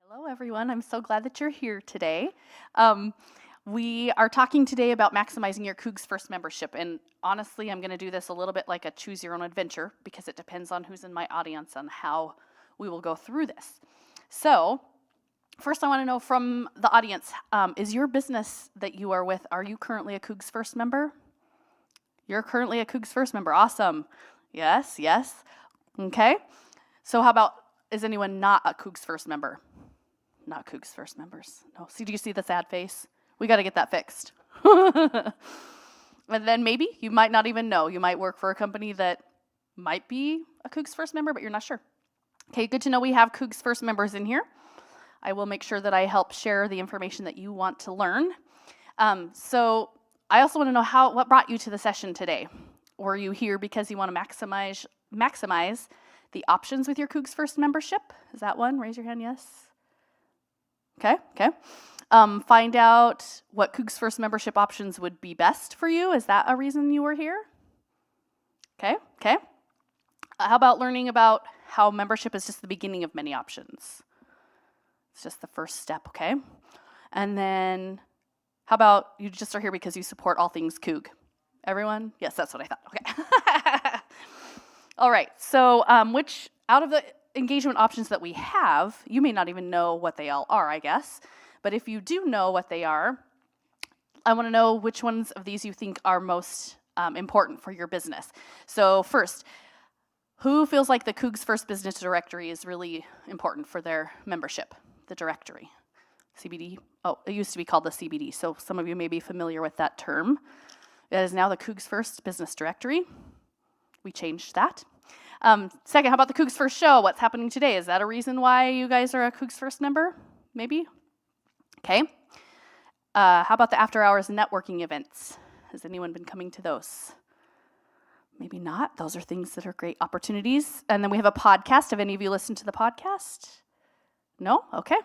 Hello, everyone. I'm so glad that you're here today. We are talking today about maximizing your CougsFirst membership. And honestly, I'm going to do this a little bit like a choose your own adventure because it depends on who's in my audience on how we will go through this. So, first, I want to know from the audience, is your business that you are with, are you currently a CougsFirst member? You're currently a CougsFirst member. Awesome. Yes, yes. Okay. So, how about, is anyone not a CougsFirst member? Not CougsFirst members. No. See, do you see the sad face? We got to get that fixed. And then maybe you might not even know. You might work for a company that might be a CougsFirst member, but you're not sure. Okay, good to know we have CougsFirst members in here. I will make sure that I help share the information that you want to learn. So I also want to know what brought you to the session today. Were you here because you want to maximize the options with your CougsFirst membership? Is that one? Raise your hand, yes. Okay. Find out what CougsFirst membership options would be best for you. Is that a reason you were here? Okay. How about learning about how membership is just the beginning of many options? It's just the first step, okay? And then how about you just are here because you support all things Coug? Everyone? Yes, that's what I thought. Okay. All right. So which out of the engagement options that we have, you may not even know what they all are, I guess. But if you do know what they are, I want to know which ones of these you think are most important for your business. So first, who feels like the CougsFirst Business Directory is really important for their membership? The directory. CBD. Oh, it used to be called the CBD, so some of you may be familiar with that term. That is now the CougsFirst Business Directory. We changed that. Second, how about the CougsFirst show? What's happening today? Is that a reason why you guys are a CougsFirst member? Maybe? Okay. How about the after hours networking events? Has anyone been coming to those? Maybe not. Those are things that are great opportunities. And then we have a podcast. Have any of you listened to the podcast? No? Okay.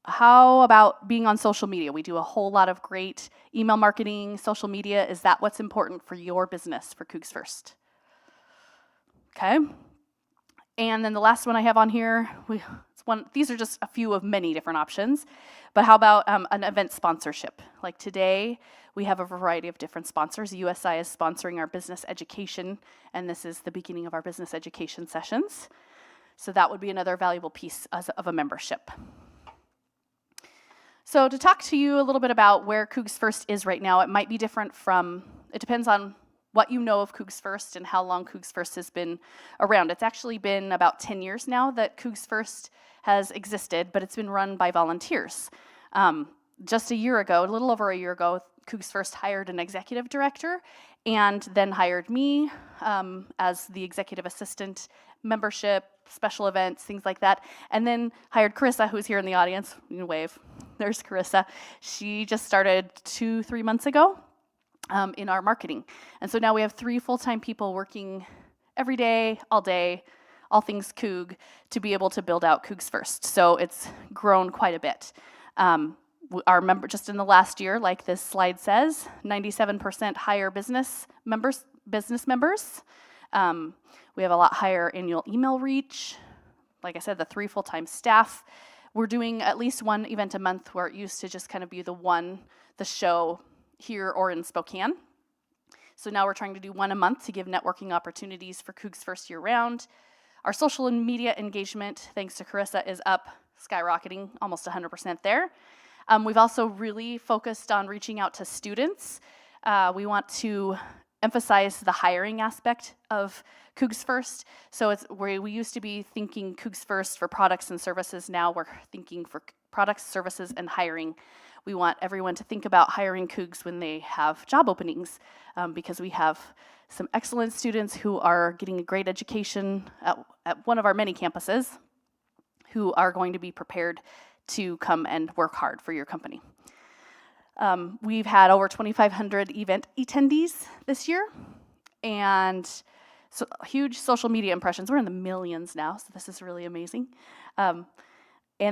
How about being on social media? We do a whole lot of great email marketing, social media. Is that what's important for your business for CougsFirst? Okay. And then the last one I have on here, these are just a few of many different options. But how about an event sponsorship? Like today, we have a variety of different sponsors. USI is sponsoring our business education, and this is the beginning of our business education sessions. So that would be another valuable piece of a membership. So to talk to you a little bit about where CougsFirst is right now, it might be different it depends on what you know of CougsFirst and how long CougsFirst has been around. It's actually been about 10 years now that CougsFirst has existed, but it's been run by volunteers. Just a little over a year ago, CougsFirst hired an executive director and then hired me as the executive assistant, membership, special events, things like that, and then hired Carissa, who's here in the audience. You can wave. There's Carissa. She just started 2-3 months ago in our marketing. And so now we have 3 full-time people working every day, all things Coug, to be able to build out CougsFirst. So it's grown quite a bit. Our member, just in the last year, like this slide says, 97% higher business members. We have a lot higher annual email reach. Like I said, the 3 full-time staff. We're doing at least one event a month where it used to just kind of be the show here or in Spokane. So now we're trying to do one a month to give networking opportunities for CougsFirst year-round. Our social and media engagement, thanks to Carissa, is up, skyrocketing, almost 100% there. We've also really focused on reaching out to students. We want to emphasize the hiring aspect of CougsFirst. So it's where we used to be thinking CougsFirst for products and services. Now we're thinking for products, services, and hiring. We want everyone to think about hiring Cougs when they have job openings because we have some excellent students who are getting a great education at one of our many campuses who are going to be prepared to come and work hard for your company. We've had over 2,500 event attendees this year, and so huge social media impressions. We're in the millions now, so this is really amazing. And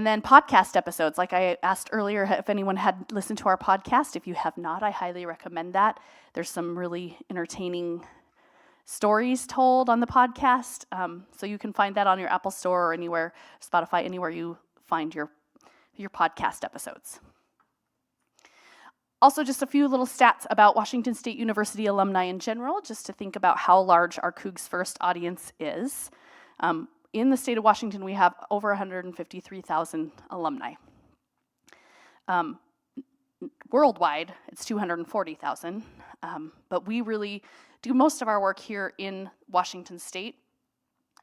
then podcast episodes, like I asked earlier if anyone had listened to our podcast. If you have not, I highly recommend that. There's some really entertaining stories told on the podcast. So you can find that on your Apple Store or anywhere, Spotify, anywhere you find your podcast episodes. Also, just a few little stats about Washington State University alumni in general, just to think about how large our CougsFirst audience is. In the state of Washington, we have over 153,000 alumni. Worldwide, it's 240,000, but we really do most of our work here in Washington State,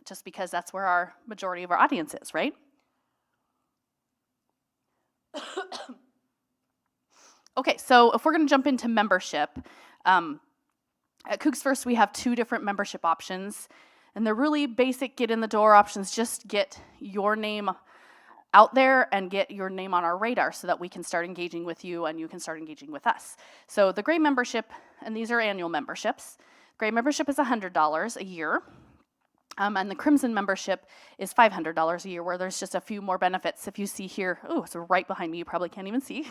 just because that's where our majority of our audience is, right? Okay, so if we're going to jump into membership, at CougsFirst we have 2 different membership options, and they're really basic get-in-the-door options. Just get your name out there and get your name on our radar so that we can start engaging with you and you can start engaging with us. So the Gray membership, and these are annual memberships. Gray membership is $100 a year, and the Crimson membership is $500 a year, where there's just a few more benefits. If you see here, oh, it's right behind me, you probably can't even see.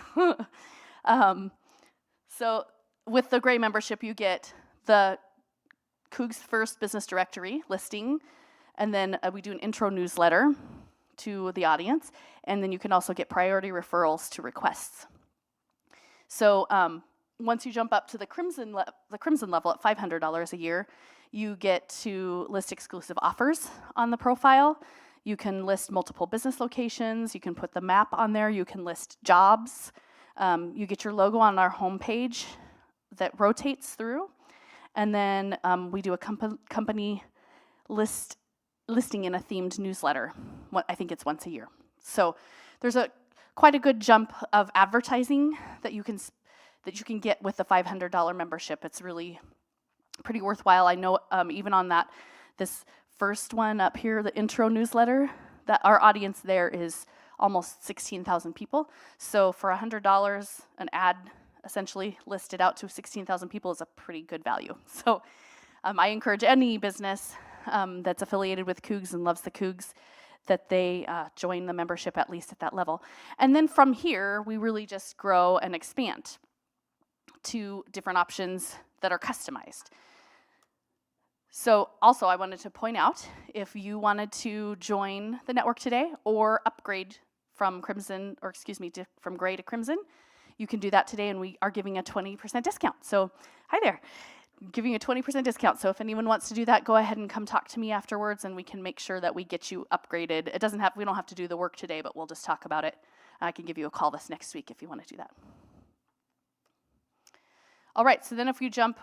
So with the Gray membership, you get the CougsFirst Business Directory listing, and then we do an intro newsletter to the audience, and then you can also get priority referrals to requests. So once you jump up to the Crimson level at $500 a year, you get to list exclusive offers on the profile. You can list multiple business locations. You can put the map on there. You can list jobs. You get your logo on our homepage that rotates through. And then we do a company listing in a themed newsletter. I think it's once a year. So there's quite a good jump of advertising that you can get with the $500 membership. It's really pretty worthwhile. I know even on this first one up here, the intro newsletter, that our audience there is almost 16,000 people. So for $100, an ad essentially listed out to 16,000 people is a pretty good value. So I encourage any business that's affiliated with Cougs and loves the Cougs that they join the membership at least at that level. And then from here, we really just grow and expand to different options that are customized. So also I wanted to point out, if you wanted to join the network today or upgrade from from Gray to Crimson, you can do that today, and we are giving a 20% discount. So hi there, giving a 20% discount. So if anyone wants to do that, go ahead and come talk to me afterwards, and we can make sure that we get you upgraded. We don't have to do the work today, but we'll just talk about it. I can give you a call this next week if you want to do that. All right, so then if you jump,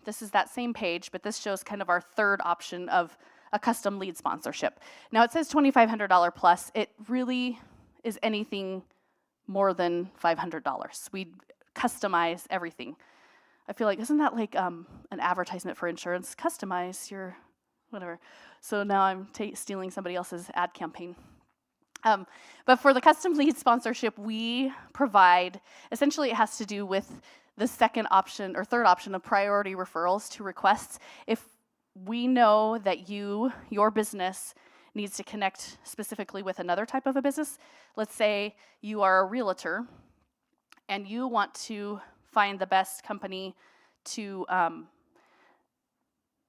this is that same page, but this shows kind of our third option of a custom lead sponsorship. Now it says $2,500 plus. It really is anything more than $500. We customize everything. I feel like, isn't that like an advertisement for insurance? Customize your whatever. So now I'm stealing somebody else's ad campaign. But for the custom lead sponsorship, we provide, essentially it has to do with the second option or third option of priority referrals to requests. If we know that your business needs to connect specifically with another type of a business, let's say you are a realtor and you want to find the best company to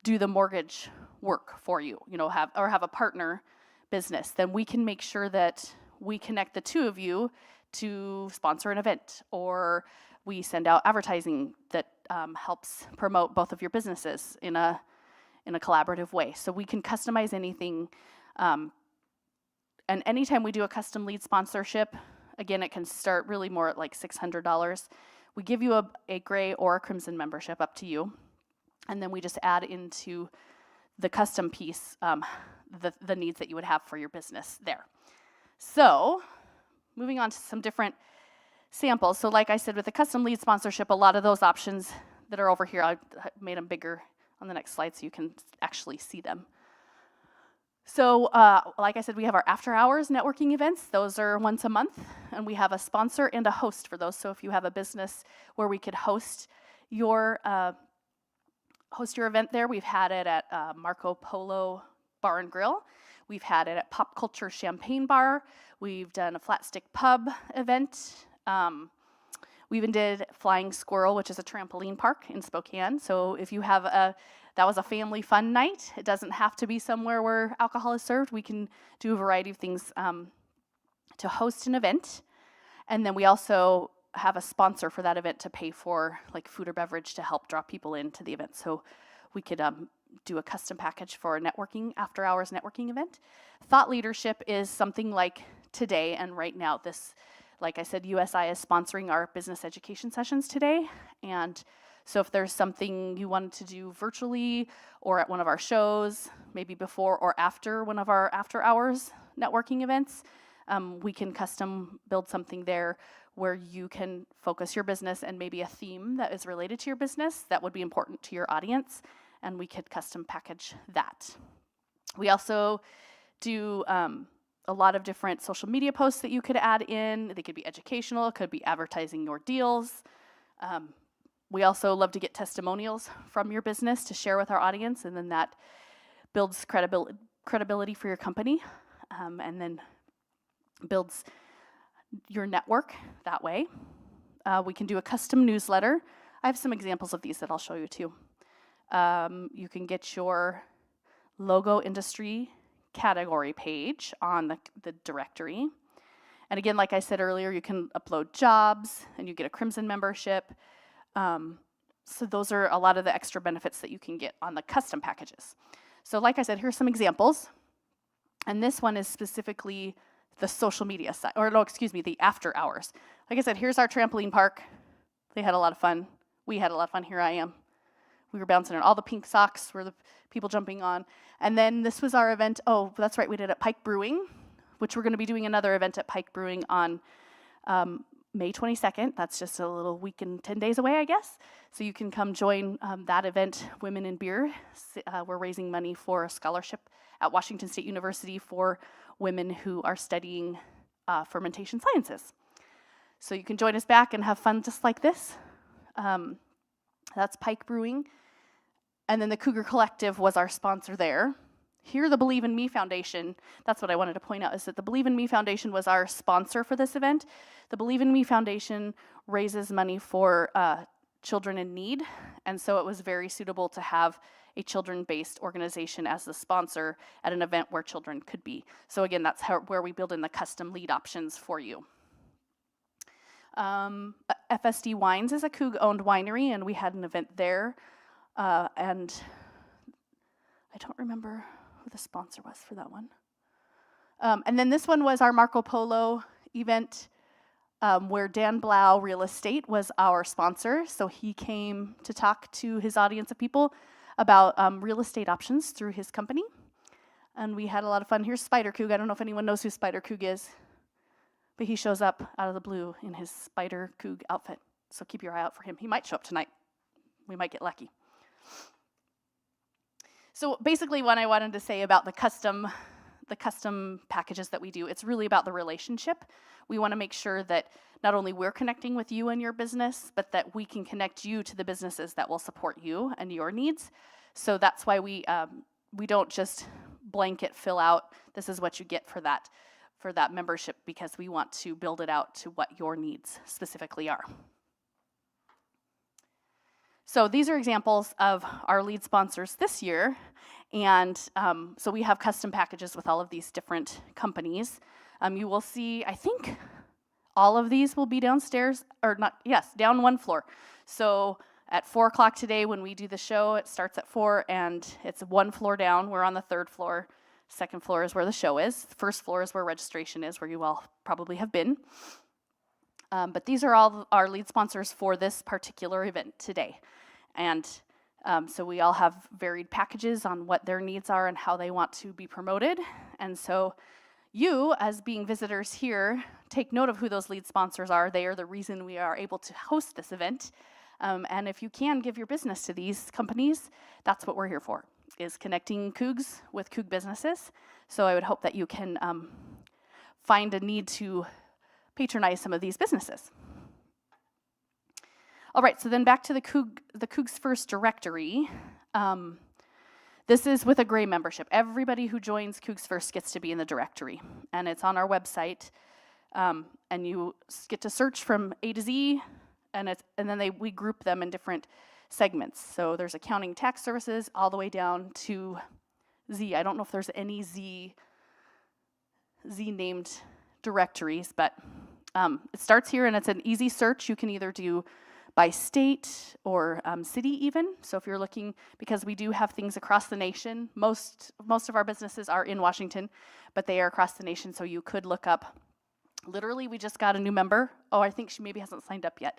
do the mortgage work for you, have a partner business, then we can make sure that we connect the two of you to sponsor an event, or we send out advertising that helps promote both of your businesses in a collaborative way. So we can customize anything. And anytime we do a custom lead sponsorship, again, it can start really more at like $600. We give you a Gray or a Crimson membership, up to you. And then we just add into the custom piece the needs that you would have for your business there. So moving on to some different samples. So like I said, with the custom lead sponsorship, a lot of those options that are over here, I made them bigger on the next slide so you can actually see them. So like I said, we have our after hours networking events. Those are once a month, and we have a sponsor and a host for those. So if you have a business where we could host your event there, we've had it at Marco Polo Bar and Grill. We've had it at Pop Culture Champagne Bar. We've done a Flat Stick Pub event. We even did Flying Squirrel, which is a trampoline park in Spokane. So if you have that was a family fun night. It doesn't have to be somewhere where alcohol is served. We can do a variety of things to host an event. And then we also have a sponsor for that event to pay for like food or beverage to help draw people into the event. So we could do a custom package for a networking, after hours networking event. Thought leadership is something like today and right now. This, like I said, USI is sponsoring our business education sessions today. And so if there's something you wanted to do virtually or at one of our shows, maybe before or after one of our after hours networking events, we can custom build something there where you can focus your business and maybe a theme that is related to your business that would be important to your audience, and we could custom package that. We also do a lot of different social media posts that you could add in. They could be educational, it could be advertising your deals. We also love to get testimonials from your business to share with our audience, and then that builds credibility for your company, and then builds your network that way. We can do a custom newsletter. I have some examples of these that I'll show you too. You can get your logo industry category page on the directory. And again, like I said earlier, you can upload jobs and you get a Crimson membership. So those are a lot of the extra benefits that you can get on the custom packages. So like I said, here's some examples. And this one is specifically the social media side, or no, excuse me, the after hours. Like I said, here's our trampoline park. They had a lot of fun. We had a lot of fun. Here I am. We were bouncing on all the pink socks were the people jumping on. And then this was our event. Oh, that's right. We did it at Pike Brewing, which we're going to be doing another event at Pike Brewing on May 22nd. That's just a little week and 10 days away, I guess. So you can come join that event, Women in Beer. We're raising money for a scholarship at Washington State University for women who are studying fermentation sciences. So you can join us back and have fun just like this. That's Pike Brewing. And then the Cougar Collective was our sponsor there. Here, the Believe in Me Foundation, that's what I wanted to point out, is that the Believe in Me Foundation was our sponsor for this event. The Believe in Me Foundation raises money for children in need, and so it was very suitable to have a children-based organization as the sponsor at an event where children could be. So again, that's where we build in the custom lead options for you. FSD Wines is a Coug-owned winery, and we had an event there. And I don't remember who the sponsor was for that one. And then this one was our Marco Polo event, where Dan Blau Real Estate was our sponsor. So he came to talk to his audience of people about real estate options through his company. And we had a lot of fun. Here's Spider Coug. I don't know if anyone knows who Spider Coug is, but he shows up out of the blue in his Spider Coug outfit. So keep your eye out for him. He might show up tonight. We might get lucky. So basically what I wanted to say about the custom packages that we do, it's really about the relationship. We want to make sure that not only we're connecting with you and your business, but that we can connect you to the businesses that will support you and your needs. So that's why we don't just blanket fill out, this is what you get for that membership, because we want to build it out to what your needs specifically are. So these are examples of our lead sponsors this year, and so we have custom packages with all of these different companies. You will see, I think all of these will be downstairs, or not, yes, down one floor. So at 4 o'clock today when we do the show, it starts at 4 and it's one floor down. We're on the 3rd floor. 2nd floor is where the show is. 1st floor is where registration is, where you all probably have been. But these are all our lead sponsors for this particular event today. And so we all have varied packages on what their needs are and how they want to be promoted. And so you, as being visitors here, take note of who those lead sponsors are. They are the reason we are able to host this event. And if you can give your business to these companies, that's what we're here for, is connecting Cougs with Coug businesses. So I would hope that you can find a need to patronize some of these businesses. All right, so then back to the CougsFirst directory. This is with a gray membership. Everybody who joins CougsFirst gets to be in the directory, and it's on our website. And you get to search from A to Z, and then we group them in different segments. So there's accounting, tax services, all the way down to Z. I don't know if there's any Z named directories, but it starts here, and it's an easy search. You can either do by state or city even. So if you're looking, because we do have things across the nation, most of our businesses are in Washington, but they are across the nation, so you could look up. Literally, we just got a new member. Oh, I think she maybe hasn't signed up yet,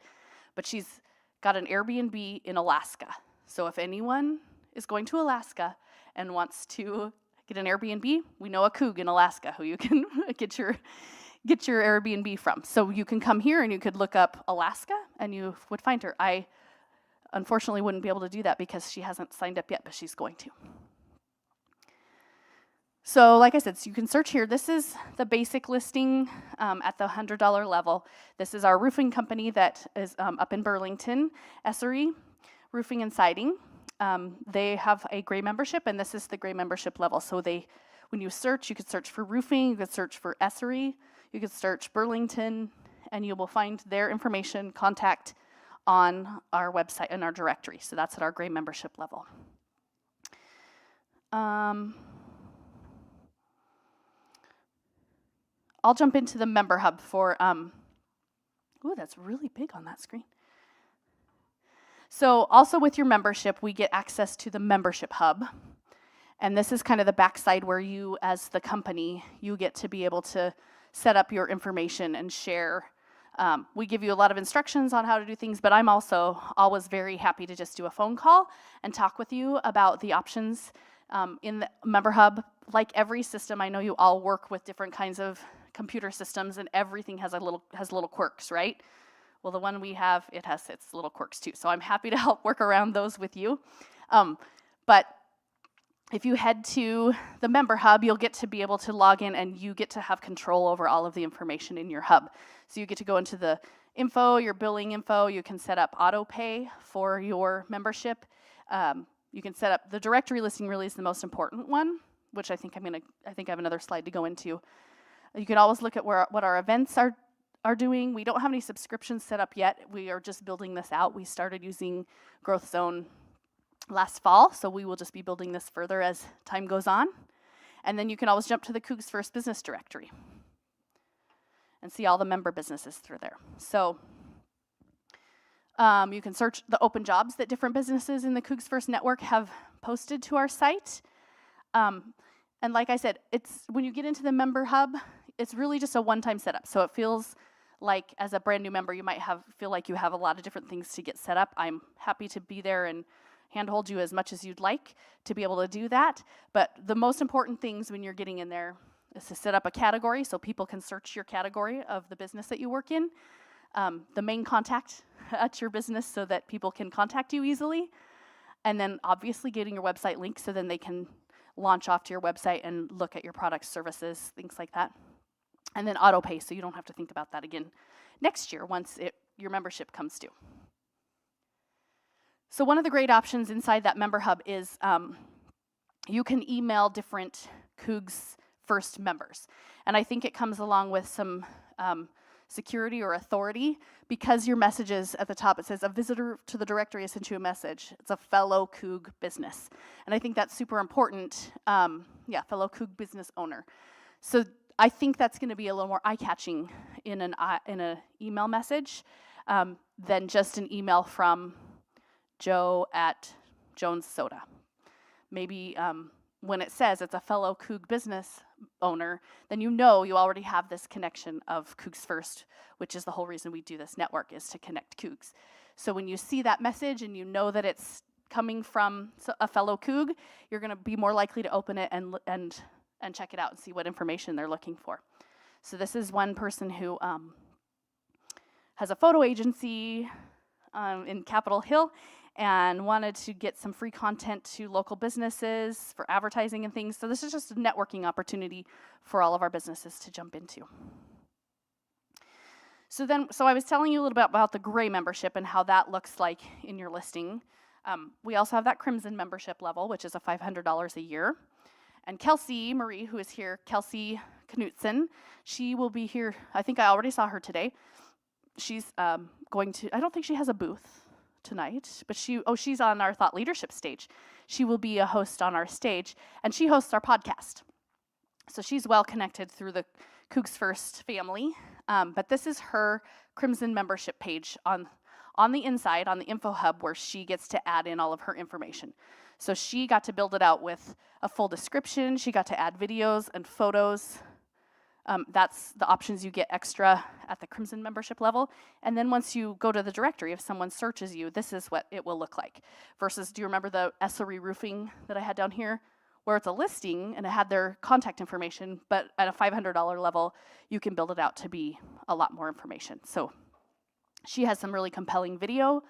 but she's got an Airbnb in Alaska. So if anyone is going to Alaska and wants to get an Airbnb, we know a Coug in Alaska who you can get your Airbnb from. So you can come here and you could look up Alaska and you would find her. I unfortunately wouldn't be able to do that because she hasn't signed up yet, but she's going to. So like I said, so you can search here. This is the basic listing at the $100 level. This is our roofing company that is up in Burlington, Essery Roofing and Siding. They have a gray membership, and this is the gray membership level. So when you search, you could search for roofing, you could search for Essery, you could search Burlington, and you will find their information, contact on our website and our directory. So that's at our gray membership level. I'll jump into the member hub for, ooh, that's really big on that screen. So also with your membership, we get access to the membership hub. And this is kind of the backside where you, as the company, you get to be able to set up your information and share. We give you a lot of instructions on how to do things, but I'm also always very happy to just do a phone call and talk with you about the options in the member hub. Like every system, I know you all work with different kinds of computer systems, and everything has little quirks, right? Well, the one we have, it has its little quirks too. So I'm happy to help work around those with you. But if you head to the member hub, you'll get to be able to log in, and you get to have control over all of the information in your hub. So you get to go into the info, your billing info. You can set up auto pay for your membership. You can set up the directory listing. Really is the most important one, which I think I have another slide to go into. You can always look at what our events are doing. We don't have any subscriptions set up yet. We are just building this out. We started using Growth Zone last fall, so we will just be building this further as time goes on. And then you can always jump to the CougsFirst business directory and see all the member businesses through there. So you can search the open jobs that different businesses in the CougsFirst network have posted to our site. And like I said, it's when you get into the member hub, it's really just a one-time setup. So it feels like as a brand new member, you might feel like you have a lot of different things to get set up. I'm happy to be there and handhold you as much as you'd like to be able to do that. But the most important things when you're getting in there is to set up a category so people can search your category of the business that you work in. The main contact at your business so that people can contact you easily. And then obviously getting your website linked so then they can launch off to your website and look at your products, services, things like that. And then auto pay, so you don't have to think about that again next year once your membership comes due. So one of the great options inside that member hub is you can email different CougsFirst members. And I think it comes along with some security or authority because your messages at the top, it says, a visitor to the directory has sent you a message. It's a fellow Coug business. And I think that's super important. Fellow Coug business owner. So I think that's going to be a little more eye-catching in an email message than just an email from Joe at Jones Soda. Maybe when it says it's a fellow Coug business owner, then you know you already have this connection of CougsFirst, which is the whole reason we do this network, is to connect Cougs. So when you see that message and you know that it's coming from a fellow Coug, you're going to be more likely to open it and check it out and see what information they're looking for. So this is one person who has a photo agency in Capitol Hill and wanted to get some free content to local businesses for advertising and things. So this is just a networking opportunity for all of our businesses to jump into. So I was telling you a little bit about the gray membership and how that looks like in your listing. We also have that crimson membership level, which is a $500 a year. And Kelsey Marie, who is here, Kelsey Knutson, she will be here. I think I already saw her today. She's going to, I don't think she has a booth tonight, but she's on our thought leadership stage. She will be a host on our stage, and she hosts our podcast. So she's well connected through the CougsFirst family, but this is her Crimson membership page on the inside, on the info hub, where she gets to add in all of her information. So she got to build it out with a full description. She got to add videos and photos. That's the options you get extra at the Crimson membership level. And then once you go to the directory, if someone searches you, this is what it will look like. Versus, do you remember the SRE roofing that I had down here? Where it's a listing and it had their contact information, but at a $500 level, you can build it out to be a lot more information. So she has some really compelling video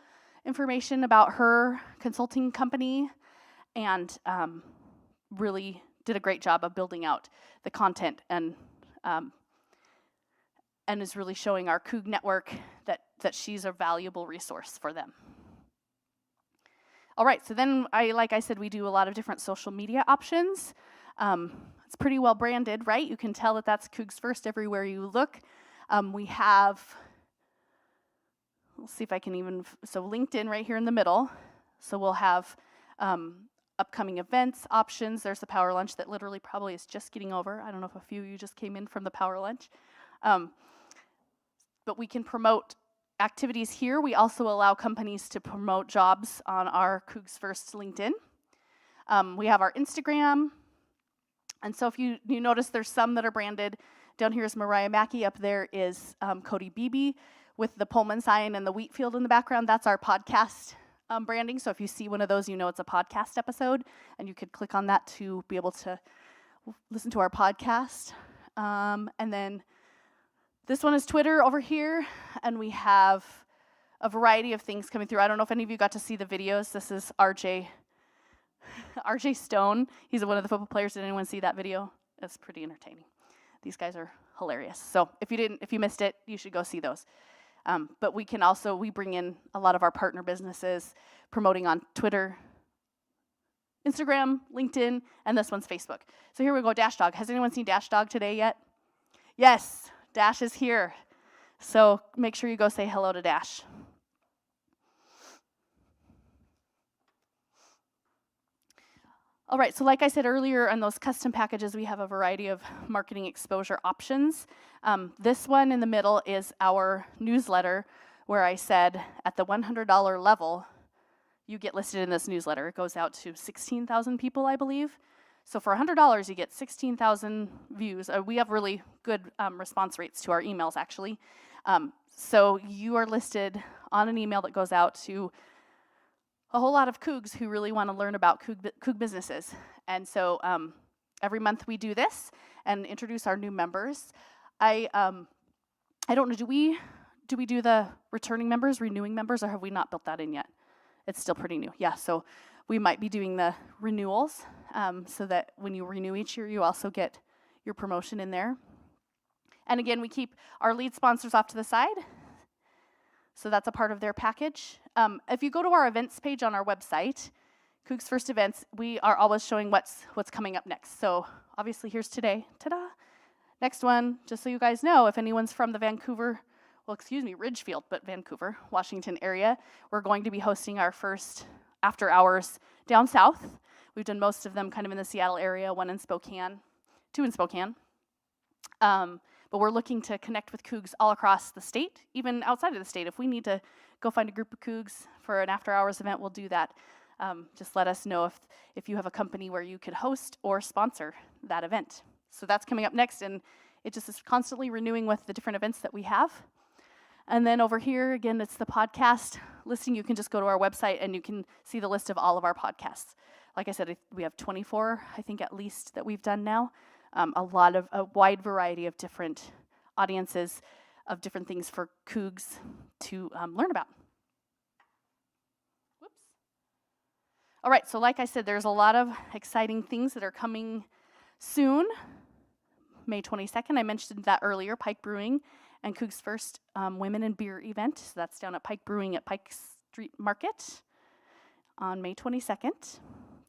information about her consulting company, and really did a great job of building out the content, and is really showing our Coug network that she's a valuable resource for them. All right, so then like I said, we do a lot of different social media options. It's pretty well branded, right? You can tell that that's CougsFirst everywhere you look. We have, let's see if I can even, so LinkedIn right here in the middle. So we'll have upcoming events, options. There's the power lunch that literally probably is just getting over. I don't know if a few of you just came in from the power lunch. But we can promote activities here. We also allow companies to promote jobs on our CougsFirst LinkedIn. We have our Instagram. And so if you notice, there's some that are branded. Down here is Mariah Mackey. Up there is Cody Beebe with the Pullman sign and the wheat field in the background. That's our podcast branding. So if you see one of those, you know it's a podcast episode, and you could click on that to be able to listen to our podcast. And then this one is Twitter over here, and we have a variety of things coming through. I don't know if any of you got to see the videos. This is RJ Stone. He's one of the football players. Did anyone see that video? It's pretty entertaining. These guys are hilarious. So if you missed it, you should go see those. But we bring in a lot of our partner businesses promoting on Twitter, Instagram, LinkedIn, and this one's Facebook. So here we go, Dash Dog. Has anyone seen Dash Dog today yet? Yes, Dash is here. So make sure you go say hello to Dash. All right, so like I said earlier, on those custom packages, we have a variety of marketing exposure options. This one in the middle is our newsletter, where I said at the $100 level, you get listed in this newsletter. It goes out to 16,000 people, I believe. So for $100, you get 16,000 views. We have really good response rates to our emails, actually. So you are listed on an email that goes out to a whole lot of Cougs who really want to learn about Coug businesses. And so every month we do this and introduce our new members. I don't know, do we do the returning members, renewing members, or have we not built that in yet? It's still pretty new. Yeah, so we might be doing the renewals so that when you renew each year, you also get your promotion in there. And again, we keep our lead sponsors off to the side. So that's a part of their package. If you go to our events page on our website, CougsFirst Events, we are always showing what's coming up next. So obviously here's today. Ta-da! Next one, just so you guys know, if anyone's from the Ridgefield, but Vancouver, Washington area, we're going to be hosting our first after hours down south. We've done most of them kind of in the Seattle area, two in Spokane. But we're looking to connect with Cougs all across the state, even outside of the state. If we need to go find a group of Cougs for an after-hours event, we'll do that. Just let us know if you have a company where you could host or sponsor that event. So that's coming up next, and it just is constantly renewing with the different events that we have. And then over here, again, it's the podcast listing. You can just go to our website, and you can see the list of all of our podcasts. Like I said, we have 24, I think, at least, that we've done now. A wide variety of different audiences of different things for Cougs to learn about. Whoops. All right, so like I said, there's a lot of exciting things that are coming soon. May 22nd, I mentioned that earlier, Pike Brewing and CougsFirst Women in Beer event. So that's down at Pike Brewing at Pike Street Market on May 22nd.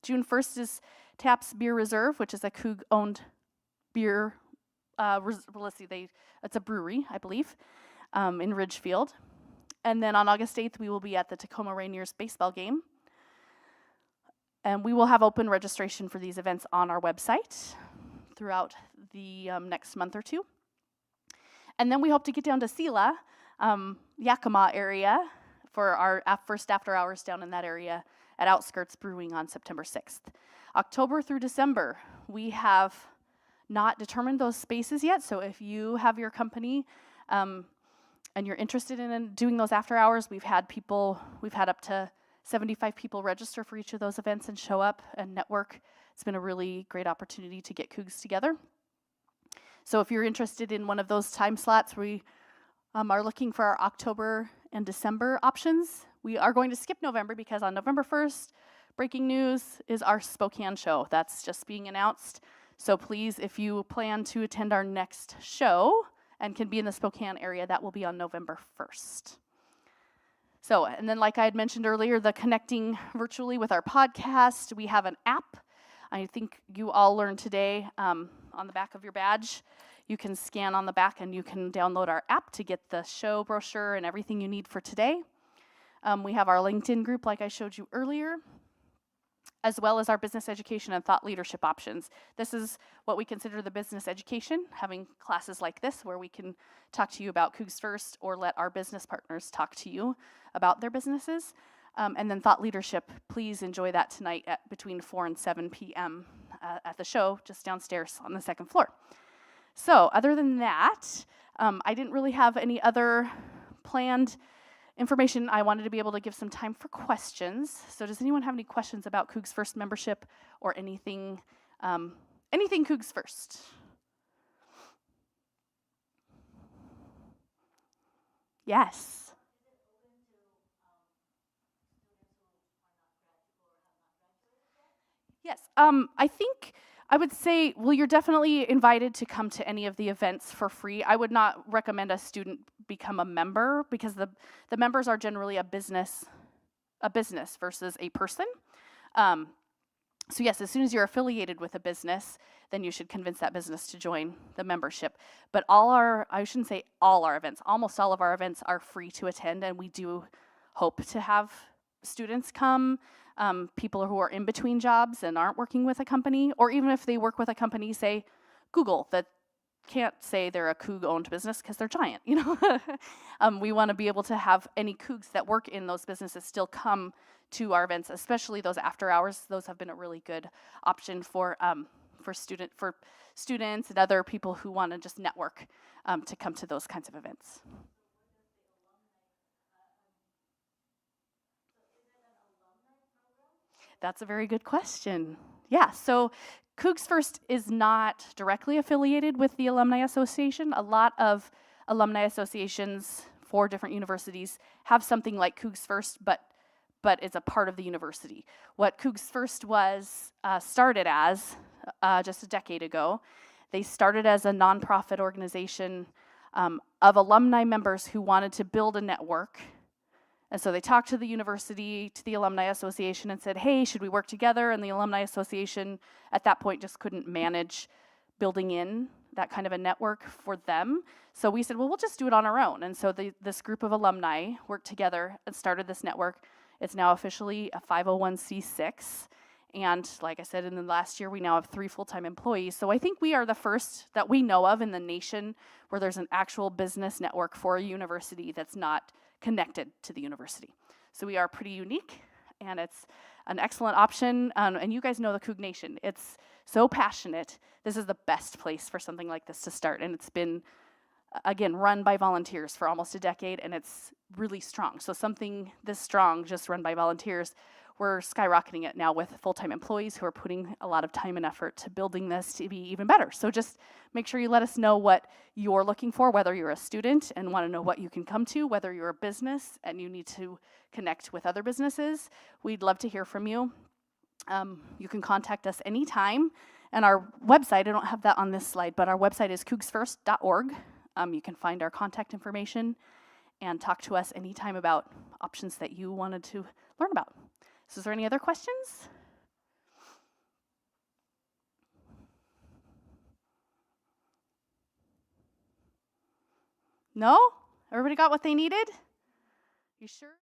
June 1st is Taps Beer Reserve, which is a Coug-owned beer, it's a brewery, I believe, in Ridgefield. And then on August 8th, we will be at the Tacoma Rainiers baseball game. And we will have open registration for these events on our website throughout the next month or two. And then we hope to get down to Sela, Yakima area, for our first after hours down in that area at Outskirts Brewing on September 6th. October through December, we have not determined those spaces yet, so if you have your company and you're interested in doing those after hours, we've had up to 75 people register for each of those events and show up and network. It's been a really great opportunity to get Cougs together. So if you're interested in one of those time slots, we are looking for our October and December options. We are going to skip November because on November 1st, breaking news is our Spokane show. That's just being announced. So please, if you plan to attend our next show and can be in the Spokane area, that will be on November 1st. So, and then like I had mentioned earlier, the connecting virtually with our podcast, we have an app. I think you all learned today on the back of your badge. You can scan on the back and you can download our app to get the show brochure and everything you need for today. We have our LinkedIn group like I showed you earlier, as well as our business education and thought leadership options. This is what we consider the business education, having classes like this where we can talk to you about CougsFirst or let our business partners talk to you about their businesses. And then thought leadership, please enjoy that tonight at between 4 and 7 p.m. At the show just downstairs on the second floor. So other than that, I didn't really have any other planned information. I wanted to be able to give some time for questions. So does anyone have any questions about CougsFirst membership or anything CougsFirst? Yes. Yes, I think I would say, well, you're definitely invited to come to any of the events for free. I would not recommend a student become a member because the members are generally a business versus a person. So yes, as soon as you're affiliated with a business, then you should convince that business to join the membership. But I shouldn't say all our events, almost all of our events are free to attend, and we do hope to have students come. People who are in between jobs and aren't working with a company, or even if they work with a company, say Google, that can't say they're a Coug-owned business because they're giant, you know. We want to be able to have any Cougs that work in those businesses still come to our events, especially those after hours. Those have been a really good option for students and other people who want to just network to come to those kinds of events. That's a very good question. Yeah, so CougsFirst is not directly affiliated with the Alumni Association. A lot of alumni associations for different universities have something like CougsFirst, but it's a part of the university. What CougsFirst was started as just a decade ago, they started as a nonprofit organization of alumni members who wanted to build a network. And so they talked to the university, to the Alumni Association, and said, hey, should we work together? And the Alumni Association at that point just couldn't manage building in that kind of a network for them. So we said, well, we'll just do it on our own. And so this group of alumni worked together and started this network. It's now officially a 501c6. And like I said, in the last year, we now have 3 full-time employees. So I think we are the first that we know of in the nation where there's an actual business network for a university that's not connected to the university. So we are pretty unique, and it's an excellent option. And you guys know the Coug Nation. It's so passionate. This is the best place for something like this to start. And it's been, again, run by volunteers for almost a decade, and it's really strong. So something this strong, just run by volunteers, we're skyrocketing it now with full-time employees who are putting a lot of time and effort to building this to be even better. So just make sure you let us know what you're looking for, whether you're a student and want to know what you can come to, whether you're a business and you need to connect with other businesses. We'd love to hear from you. You can contact us anytime. And our website, I don't have that on this slide, but our website is cougsfirst.org. You can find our contact information and talk to us anytime about options that you wanted to learn about. So is there any other questions? No? Everybody got what they needed? You sure?